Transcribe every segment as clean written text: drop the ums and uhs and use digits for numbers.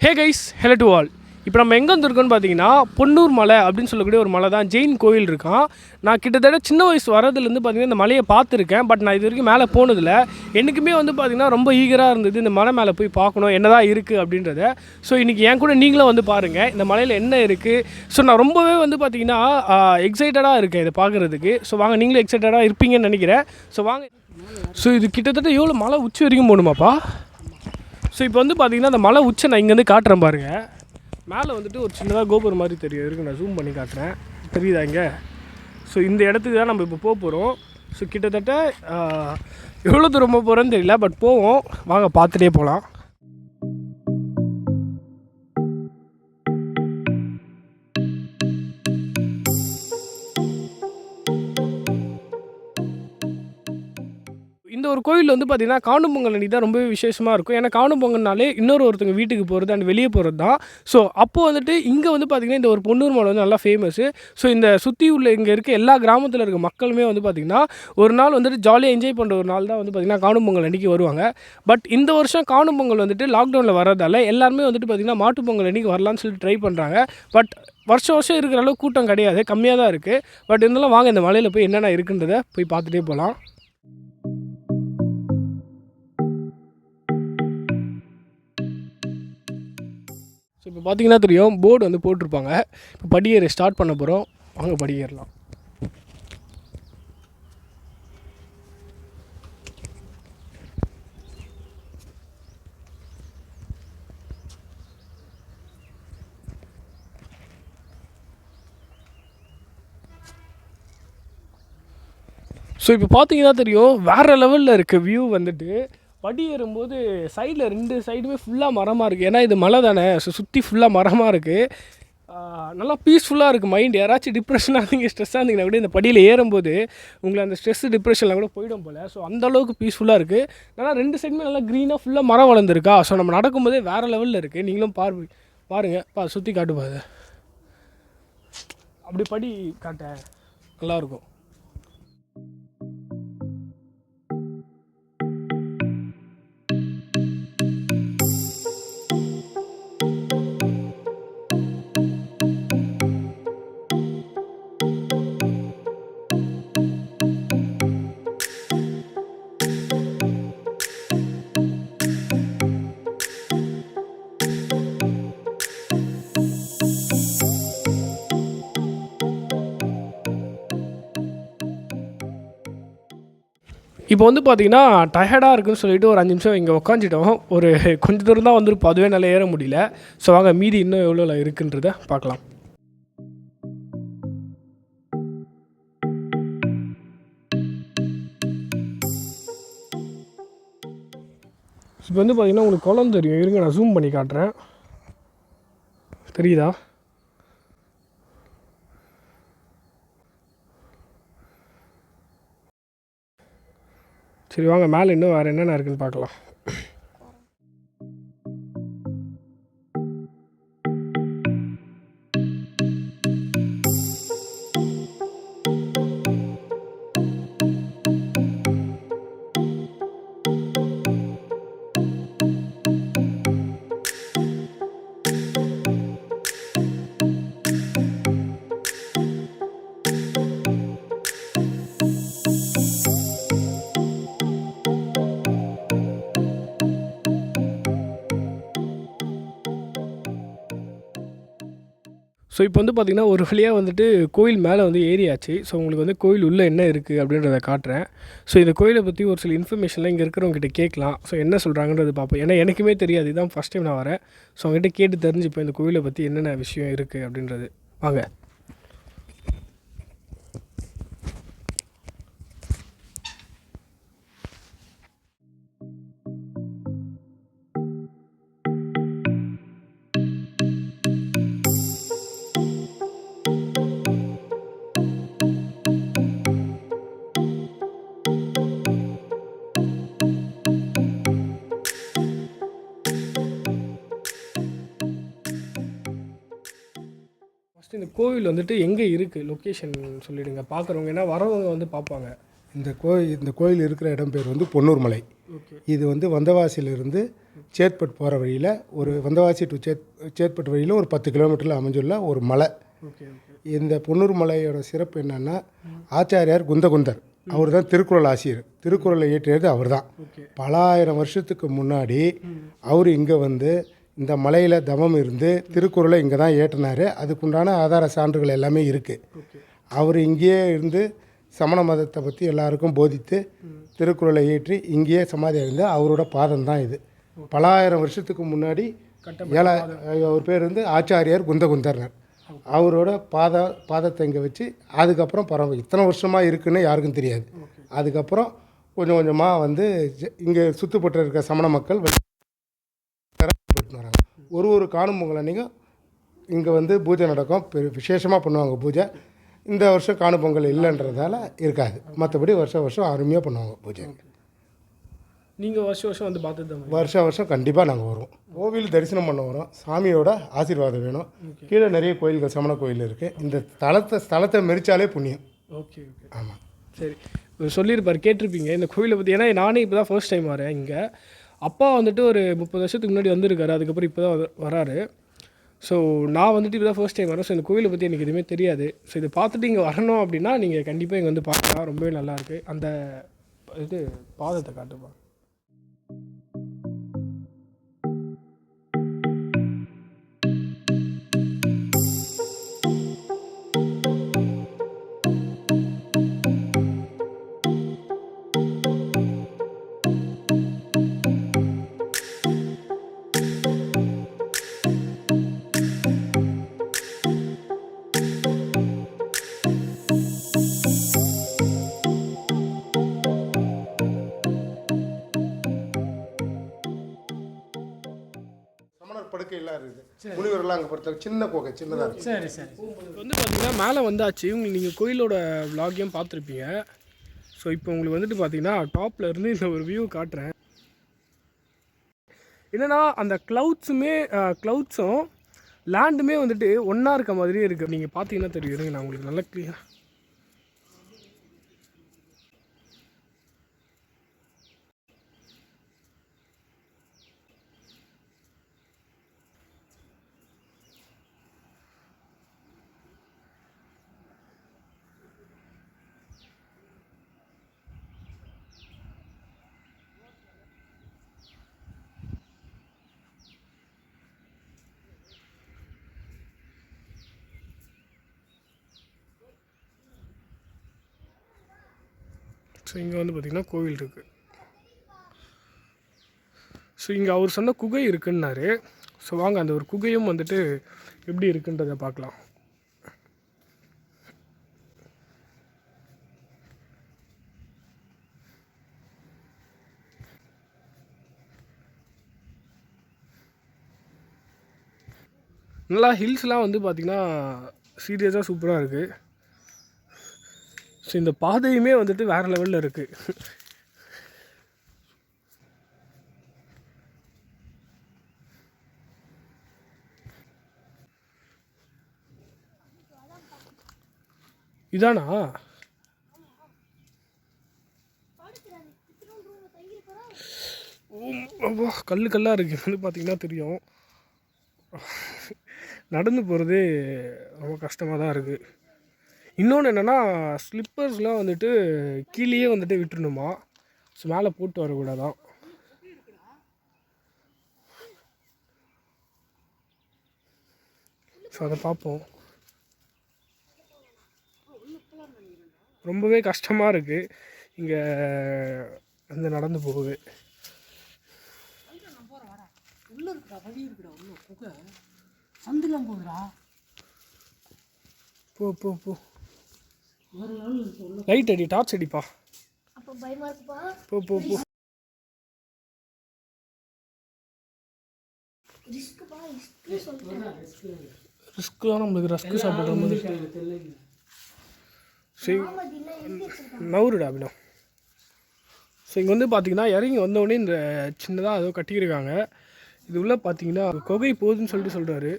Hey guys, hello to all. இப்போ நம்ம எங்கே வந்திருக்கோன்னு பார்த்தீங்கன்னா பொன்னூர் மலை அப்படின்னு சொல்லக்கூடிய ஒரு மலை தான். ஜெயின் கோயில் இருக்கான். நான் கிட்டத்தட்ட சின்ன வயசு வரதுலேருந்து பார்த்தீங்கன்னா இந்த மலையை பார்த்துருக்கேன். பட் நான் இது வரைக்கும் மேலே போனதில்லை. என்றைக்குமே வந்து பார்த்திங்கன்னா ரொம்ப ஈகராக இருந்தது இந்த மலை மேலே போய் பார்க்கணும் என்ன தான் இருக்குது அப்படின்றத. ஸோ இன்றைக்கி என் கூட நீங்களும் வந்து பாருங்கள் இந்த மலையில் என்ன இருக்குது. ஸோ நான் ரொம்பவே வந்து பார்த்திங்கன்னா எக்ஸைட்டடாக இருக்கேன் இதை பார்க்குறதுக்கு. ஸோ வாங்க, நீங்களும் எக்ஸைட்டடாக இருப்பீங்கன்னு நினைக்கிறேன். ஸோ வாங்க. ஸோ இது கிட்டத்தட்ட எவ்வளோ மலை உச்சி வரைக்கும் போகணுமாப்பா? ஸோ இப்போ வந்து பார்த்திங்கன்னா அந்த மலை உச்சை நான் இங்கேருந்து காட்டுறேன் பாருங்கள். மேலே வந்துட்டு ஒரு சின்னதாக கோபுரம் மாதிரி தெரியும். இருக்கு, நான் ஜூம் பண்ணி காட்டுறேன். தெரியுதா இங்கே? ஸோ இந்த இடத்துக்கு தான் நம்ம இப்போ போக போகிறோம். ஸோ கிட்டத்தட்ட எவ்வளோ தூரம் போகிறோன்னு தெரியல, பட் போவோம். வாங்க பார்த்துட்டே போகலாம். இந்த ஒரு கோயில் வந்து பார்த்திங்கன்னா காணும் பொங்கல் அன்றைக்கி தான் ரொம்பவே விசேஷமாக இருக்கும். ஏன்னா காணும் பொங்கல்னாலே ஒருத்தங்க வீட்டுக்கு போகிறது அண்ட் வெளியே போகிறது தான். ஸோ அப்போது வந்துட்டு இங்கே வந்து பார்த்திங்கன்னா இந்த ஒரு பொன்னூர் மலை வந்து நல்லா ஃபேமஸ்ஸு. ஸோ இந்த சுற்றி உள்ள இங்கே இருக்க எல்லா கிராமத்தில் இருக்க மக்களுமே வந்து பார்த்திங்கன்னா ஒரு நாள் வந்துட்டு ஜாலியாக என்ஜாய் பண்ணுற ஒரு நாள் தான் வந்து பார்த்திங்கன்னா காணும் பொங்கல் அன்றைக்கி வருவாங்க. பட் இந்த வருஷம் காணும் பொங்கல் வந்துட்டு லாக்டவுனில் வரதால் எல்லாருமே வந்துட்டு பார்த்திங்கன்னா மாட்டு பொங்கல் அன்றைக்கி வரலான்னு சொல்லிட்டு ட்ரை பண்ணுறாங்க. பட் வருஷம் இருக்கிற அளவுக்கு கூட்டம் கிடையாது, கம்மியாக தான் இருக்குது. பட் இருந்தாலும் வாங்க இந்த மலையில் போய் என்னென்ன இருக்குன்றதை போய் பார்த்துட்டே போகலாம். ஸோ இப்போ பார்த்தீங்கன்னா தெரியும், போர்டு வந்து போட்டிருப்பாங்க. இப்போ படியேற ஸ்டார்ட் பண்ண போகிறோம். வாங்க படியேறலாம். ஸோ இப்போ பார்த்தீங்கன்னா தெரியும், வேறு லெவலில் இருக்குது வியூ வந்துட்டு. படி ஏறும்போது சைடில் 2 சைடுமே ஃபுல்லாக மரமாக இருக்குது. ஏன்னா இது மலை தானே. ஸோ சுற்றி ஃபுல்லாக மரமாக இருக்குது. நல்லா பீஸ்ஃபுல்லாக இருக்குது மைண்ட். யாராச்சும் டிப்ரெஷனாக இருந்தீங்க, ஸ்ட்ரெஸ்ஸாக இருந்தீங்கன்னா கூட இந்த படியில் ஏறும்போது உங்களை அந்த ஸ்ட்ரெஸ்ஸு டிப்ரெஷன்லாம் கூட போயிடும் போல். ஸோ அந்தளவுக்கு பீஸ்ஃபுல்லாக இருக்குது. நல்லா 2 சைடுமே நல்லா க்ரீனாக ஃபுல்லாக மரம் வளர்ந்துருக்கா. ஸோ நம்ம நடக்கும்போதே வேறு லெவலில் இருக்குது. நீங்களும் பாருங்கள், சுற்றி காட்டுப்பாது. அப்படி படி காட்ட நல்லாயிருக்கும். இப்போ வந்து பார்த்திங்கன்னா டயர்டாக இருக்குன்னு சொல்லிட்டு ஒரு 5 நிமிஷம் இங்கே உட்காந்துட்டோம். ஒரு கொஞ்சம் தூரம் தான் வந்துருப்போம், அதுவே நல்லா ஏற முடியல. ஸோ வாங்க மீதி இன்னும் எவ்வளோ இருக்குன்றத பார்க்கலாம். இப்போ வந்து பார்த்திங்கன்னா உங்களுக்கு குளம் தெரியும். இருங்க, நான் ஜூம் பண்ணி காட்டுறேன். தெரியுதா? சரி வாங்க, மேலே இன்னும் வேறு என்னென்ன இருக்குதுன்னு பார்க்கலாம். ஸோ இப்போ வந்து பார்த்திங்கன்னா ஒரு வழியாக வந்துட்டு கோயில் மேலே வந்து ஏறியாச்சு. ஸோ உங்களுக்கு வந்து கோயில் உள்ளே என்ன இருக்குது அப்படின்றத காட்டுறேன். ஸோ இந்த கோயிலை பற்றி ஒரு சில இன்ஃபர்மேஷன்லாம் இங்கே இருக்கிறவங்ககிட்ட கேட்கலாம். ஸோ என்ன சொல்கிறாங்கன்றது பார்ப்போம். ஏன்னா எனக்குமே தெரியாது, இதுதான் ஃபஸ்ட் டைம் நான் வரேன். ஸோ அவங்ககிட்ட கேட்டு தெரிஞ்சுப்பேன் இந்த கோயிலை பற்றி என்னென்ன விஷயம் இருக்குது அப்படின்றது. வாங்க. இந்த கோவில் வந்துட்டு எங்கே இருக்குது லொக்கேஷன் சொல்லிவிடுங்க பார்க்குறவங்க. ஏன்னா வரவங்க வந்து பார்ப்பாங்க இந்த கோயில் இருக்கிற இடம் பேர் வந்து பொன்னூர் மலை. இது வந்து வந்தவாசியிலிருந்து சேத்பட் போகிற வழியில் வந்தவாசி டு சேத்பட் வழியில் ஒரு 10 கிலோமீட்டரில் அமைஞ்சுள்ள ஒரு மலை. இந்த பொன்னூர் மலையோட சிறப்பு என்னென்னா, ஆச்சாரியார் குந்தகுந்தர் அவர் தான் திருக்குறள் ஆசிரியர். திருக்குறளை இயற்றியது அவர் தான். பல ஆயிரம் வருஷத்துக்கு முன்னாடி அவர் இங்கே வந்து இந்த மலையில் தவம் இருந்து திருக்குறளை இங்கே தான் ஏற்றினார். அதுக்குண்டான ஆதார சான்றுகள் எல்லாமே இருக்குது. அவர் இங்கேயே இருந்து சமண மதத்தை பற்றி எல்லாருக்கும் போதித்து திருக்குறளை ஏற்றி இங்கேயே சமாதி அடைந்து அவரோட பாதம் தான் இது. பல ஆயிரம் வருஷத்துக்கு முன்னாடி அவர் பேர் வந்து ஆச்சாரியார் குந்தகுந்தர்னர். அவரோட பாதத்தை இங்கே வச்சு அதுக்கப்புறம் இத்தனை வருஷமாக இருக்குன்னு யாருக்கும் தெரியாது. அதுக்கப்புறம் கொஞ்சம் கொஞ்சமாக வந்து இங்கே சுற்றுப்பட்டு இருக்க சமண மக்கள் வராங்க. ஒரு காணும் பொங்கல் அன்றைக்கும் இங்கே வந்து பூஜை நடக்கும். விசேஷமாக பண்ணுவாங்க பூஜை. இந்த வருஷம் காணும் பொங்கல் இல்லைன்றதால இருக்காது. மற்றபடி வருஷம் அருமையாக பண்ணுவாங்க பூஜை. நீங்கள் வருஷம் வந்து பார்த்து வருஷம் கண்டிப்பாக நாங்கள் வருவோம். கோவில் தரிசனம் பண்ண வரோம். சாமியோட ஆசீர்வாதம் வேணும். கீழே நிறைய கோயில்கள் சமண கோயில் இருக்குது. இந்த ஸ்தலத்தை மெரிச்சாலே புண்ணியம். ஓகே. ஆமாம். சரி, சொல்லியிருப்பார், கேட்டிருப்பீங்க இந்த கோயிலை பற்றி. ஏன்னா நானே இப்போ தான் ஃபர்ஸ்ட் டைம் வரேன் இங்கே. அப்பா வந்துட்டு ஒரு 30 வருஷத்துக்கு முன்னாடி வந்திருக்காரு. அதுக்கப்புறம் இப்போ தான் வராரு. ஸோ நான் வந்துட்டு இப்போ தான் ஃபர்ஸ்ட் டைம் வரேன். ஸோ இந்த கோயிலை பற்றி எனக்கு எதுவுமே தெரியாது. ஸோ இதை பார்த்துட்டு இங்கே வரணும் அப்படின்னா நீங்கள் கண்டிப்பாக இங்கே வந்து பார்க்கலாம். ரொம்பவே நல்லாயிருக்கு. அந்த இது பாதத்தை காட்டுப்பா. படுக்கையெல்லாம் இருக்குது. முனிவரெல்லாம் அங்கே பொறுத்த சின்ன கோகை சின்னதாக இருக்குது. சரி. வந்து பார்த்தீங்கன்னா மேலே வந்தாச்சு. உங்களுக்கு நீங்கள் கோயிலோட விலாகையும் பார்த்துருப்பீங்க. ஸோ இப்போ உங்களுக்கு வந்துட்டு பார்த்தீங்கன்னா டாப்பில் இருந்து இந்த ஒரு வியூ காட்டுறேன். என்னென்னா அந்த க்ளவுட்ஸும் லேண்டுமே வந்துட்டு ஒன்றா இருக்க மாதிரியே இருக்குது. நீங்கள் பார்த்தீங்கன்னா தெரியும். இருங்க நான் உங்களுக்கு நல்லா கிளியர். ஸோ இங்கே வந்து பார்த்திங்கன்னா கோவில் இருக்குது. ஸோ இங்கே அவர் சொன்ன குகை இருக்குன்னாரு. ஸோ வாங்க அந்த ஒரு குகையும் வந்துட்டு எப்படி இருக்குன்றதை பார்க்கலாம். நல்லா ஹில்ஸ்லாம் வந்து பார்த்திங்கன்னா சீரியஸாக சூப்பராக இருக்குது. ஸோ இந்த பாதையுமே வந்துட்டு வேறு லெவலில் இருக்குது. இதானா கல்லாக இருக்குது. வந்து பார்த்திங்கன்னா தெரியும். நடந்து போகிறதே ரொம்ப கஷ்டமாக தான் இருக்குது. இன்னொன்று என்னென்னா ஸ்லிப்பர்ஸ்லாம் வந்துட்டு கீழேயே வந்துட்டு விட்டுருணுமா. ஸோ மேலே போட்டு வரக்கூடாதான். ஸோ அதை பார்ப்போம். ரொம்பவே கஷ்டமாக இருக்குது இங்கே வந்து நடந்து போகுது. போ லைட் அடி, டார்ச் அடிப்பா. போ ரிஸ்க் தான் நம்மளுக்கு. ரஸ்க்கு சாப்பிட்ற மாதிரி. சரி நவுருடா அப்படின்னா. ஸோ இங்கே வந்து பார்த்தீங்கன்னா இறங்கி வந்தோடனே இந்த சின்னதாக ஏதோ கட்டியிருக்காங்க. இது உள்ளே பார்த்தீங்கன்னா குகை போகுதுன்னு சொல்கிறாரு.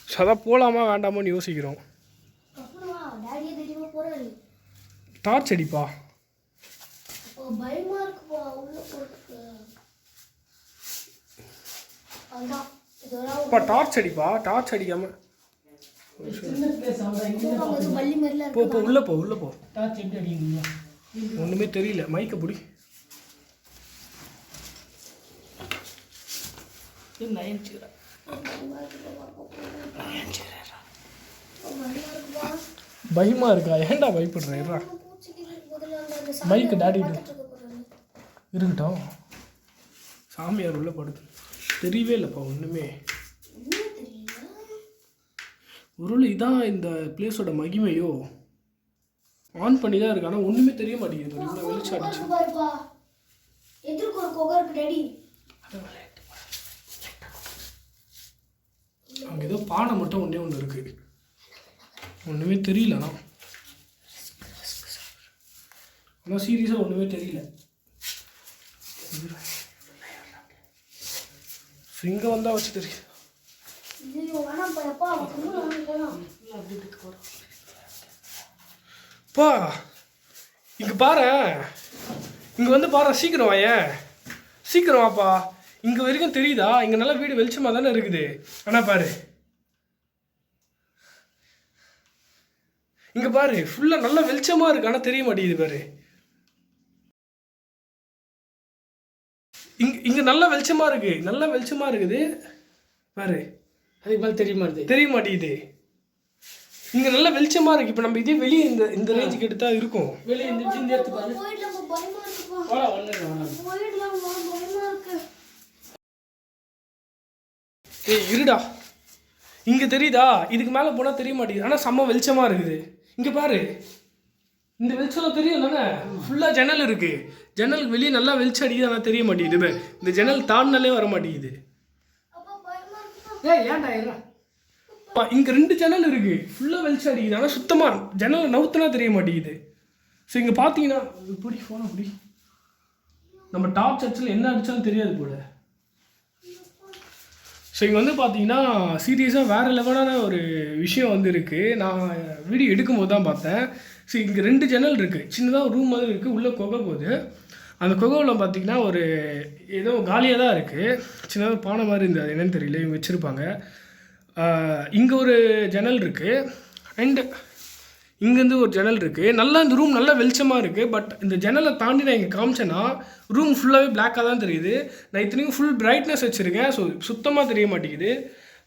ஸோ அதான் போகலாமா வேண்டாமான்னு யோசிக்கிறோம். டார்ச் அடிப்பா. பயமா இருக்குப்பா உள்ள போறதுக்கு. அதான் இதெல்லாம் இப்போ டார்ச் அடிப்பா, டார்ச் அடிக்காமல் பள்ளி மாதிரிலாம் போ போ உள்ளே போ டார்ச் எப்படி அடிக்கணுங்களா? ஒன்றுமே தெரியல. மைக்கை பிடி. பயமா இருக்கா? ஏன்டா பயப்படுறேன்? மைக்கு டாடிட்டு இருக்கட்டும். சாமியார் உள்ள படுத்து தெரியவே இல்லைப்பா ஒன்றுமே. ஒருவேளை இதான் இந்த பிளேஸோட மகிமையோ? ஆன் பண்ணி தான் இருக்கு, ஆனால் ஒன்றுமே தெரிய மாட்டேங்குது. இவ்வளோ வெளிச்சம் அடிச்சு. எதிர்க்கு ஒரு குகை இருக்கு டாடி. அங்கே ஏதோ பானை மட்டும் ஒன்று இருக்குது, ஒன்றுமே தெரியல. ஆனால் சீரியஸாக ஒன்றுமே தெரியல. இங்கே வந்தால் வச்சு தெரியுது. ஐயோ வேணாம்ப்பா எப்பா போலாம். பா இங்கே பாரு, இங்கே வந்து பாரு, சீக்கிரம் வாயேன், சீக்கிரம் வாப்பா. இங்கே வரைக்கும் தெரியுதா? இங்கே நல்லா வீடு வெளிச்சமாக தானே இருக்குது. ஆனால் பாரு, இங்கே பாரு, ஃபுல்லாக நல்லா வெளிச்சமாக இருக்கு, ஆனால் தெரிய மாட்டேங்குது பாரு. இங்கே நல்லா வெளிச்சமாக இருக்கு, நல்லா வெளிச்சமாக இருக்குது பாரு. அதுக்கு மேலே தெரிய மாட்டேங்குது. இங்கே நல்லா வெளிச்சமாக இருக்குது. இப்போ நம்ம இதே வெளியே இந்த ரேஞ்சுக்கு எடுத்தால் இருக்கும். வெளியே இந்த எடுத்து பாரு. போயிடலாம் பயமா இருக்குப்பா. போடா ஒன்று போயிடலாம் பயமா இருக்கு. ஏய் இருடா, இங்கே தெரியுதா? இதுக்கு மேலே போனால் தெரிய மாட்டேங்குது, ஆனால் செம்ம வெளிச்சமாக இருக்குது. இங்கே பாரு, இந்த வெளிச்சம் தெரியும் தானே? ஃபுல்லாக ஜன்னல் இருக்குது, ஜன்னலுக்கு வெளியே நல்லா வெளிச்சம் அடிக்குது, ஆனால் தெரிய மாட்டேங்குது. இந்த ஜன்னல் தாண்டினாலே வர மாட்டேங்குது. அப்பா பயமா இருக்குப்பா. ஏய் ஏன்டா இருடா. இங்கே 2 ஜன்னல் இருக்குது, ஃபுல்லாக வெளிச்சம் அடிக்குது, ஆனால் சுத்தமாக ஜன்னலை நவுத்துனா தெரிய மாட்டேங்குது. ஸோ இங்கே பார்த்தீங்கன்னா இப்படி ஃபோனை அப்படி நம்ம டாப் சர்ச்சில் என்ன அடித்தாலும் தெரியாது போல. ஸோ இங்கே வந்து பார்த்தீங்கன்னா சீரியஸாக வேறு லெவலான ஒரு விஷயம் வந்து இருக்குது. நான் வீடியோ எடுக்கும்போது தான் பார்த்தேன். ஸோ இங்கே 2 ஜன்னல் இருக்குது, சின்னதாக ஒரு ரூம் மாதிரி இருக்குது, உள்ளே குகை போகுது. அந்த குகைவில் பார்த்தீங்கன்னா ஒரு ஏதோ காலியாக தான் இருக்குது, சின்னதாக பானை மாதிரி இருந்தது, என்னன்னு தெரியல, இவங்க வச்சுருப்பாங்க. இங்கே ஒரு ஜன்னல் இருக்குது, அண்டு இங்கேருந்து ஒரு ஜன்னல் இருக்குது. நல்லா இந்த ரூம் நல்லா வெளிச்சமாக இருக்குது. பட் இந்த ஜன்னலை தாண்டி நான் இங்கே காமிச்சேன்னா ரூம் ஃபுல்லாகவே பிளாக்காக தான் தெரியுது. நான் இத்தனைக்கும் ஃபுல் பிரைட்னஸ் வச்சுருக்கேன், ஸோ சுத்தமாக தெரிய மாட்டேங்குது.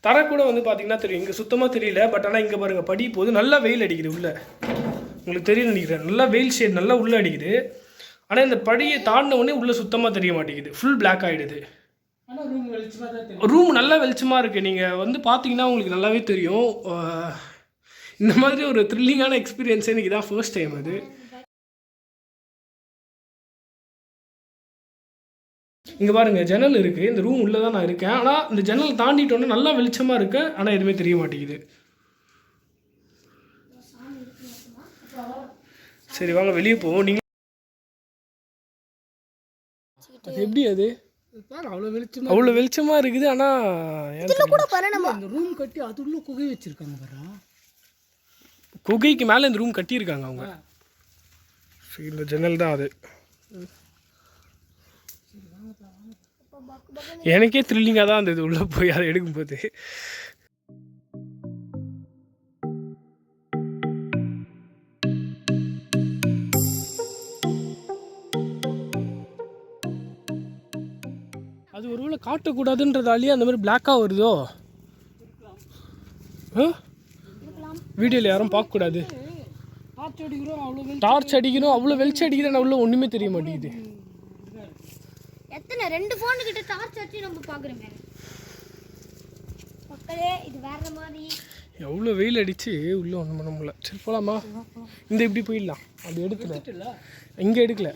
தர கூட வந்து பார்த்திங்கன்னா தெரியும், இங்கே சுத்தமாக தெரியல. பட் ஆனால் இங்கே பாருங்கள், படி போது நல்லா வெயில் அடிக்குது உள்ளே, உங்களுக்கு தெரியும் நினைக்கிறேன். நல்லா வெயில் ஷேட் நல்லா உள்ளே அடிக்குது. ஆனால் இந்த படியை தாண்டின உடனே உள்ளே சுத்தமாக தெரிய மாட்டேங்குது, ஃபுல் பிளாக் ஆகிடுது. ஆனால் ரூம் வெளிச்சமாக தான் தெரியும். ரூம் நல்லா வெளிச்சமாக இருக்குது, நீங்கள் வந்து பார்த்தீங்கன்னா உங்களுக்கு நல்லாவே தெரியும். இந்த மாதிரி ஒரு த்ரில்லிங்கான எக்ஸ்பீரியன்ஸே இன்றைக்கி தான் ஃபர்ஸ்ட் டைம் அது. இங்கே பாருங்கள், ஜன்னல் இருக்குது, இந்த ரூம் உள்ளே தான் நான் இருக்கேன். ஆனால் இந்த ஜன்னல் தாண்டிட்டோன்னே நல்லா வெளிச்சமாக இருக்கு, ஆனால் எதுவுமே தெரிய மாட்டேங்குது. சரி வாங்க வெளியே போவோம். நீங்கள் அது எப்படி அது பாரு அவ்வளோ வெளிச்சமாக இருக்குது. ஆனால் கூட பாரு நம்ம அந்த ரூம் கட்டி அதுக்குள்ளே குகை வச்சுருக்காங்க பாரு. குகைக்கு மேலே இந்த ரூம் கட்டியிருக்காங்க அவங்க. சரி இந்த ஜன்னல் தான் அது. எனக்கே த்ரில்லிங்காக தான் இருந்தது உள்ளே போய் அதை எடுக்கும்போது. அது ஒருவேளை காட்டக்கூடாதுன்றதாலேயே அந்த மாதிரி பிளாக்காக வருதோ? வீடியோவில் யாரும் பார்க்கக்கூடாது. டார்ச் அடிக்கணும், அவ்வளோ வெளிச்சம் அடிக்குது, ஆனால் உள்ள ஒன்றுமே தெரிய மாட்டேங்குது. எத்தனை 2 ஃபோன் கிட்ட டார்ச் அடிச்சு நம்ம பார்க்குறோமே மக்களே, இது வேற மாதிரி. எவ்வளோ வெயில் அடித்து உள்ளே ஒன்றும் பண்ண முடியல. சரி போகலாமா? இந்த இப்படி போயிடலாம். அப்படி எடுக்கல, இங்கே எடுக்கல.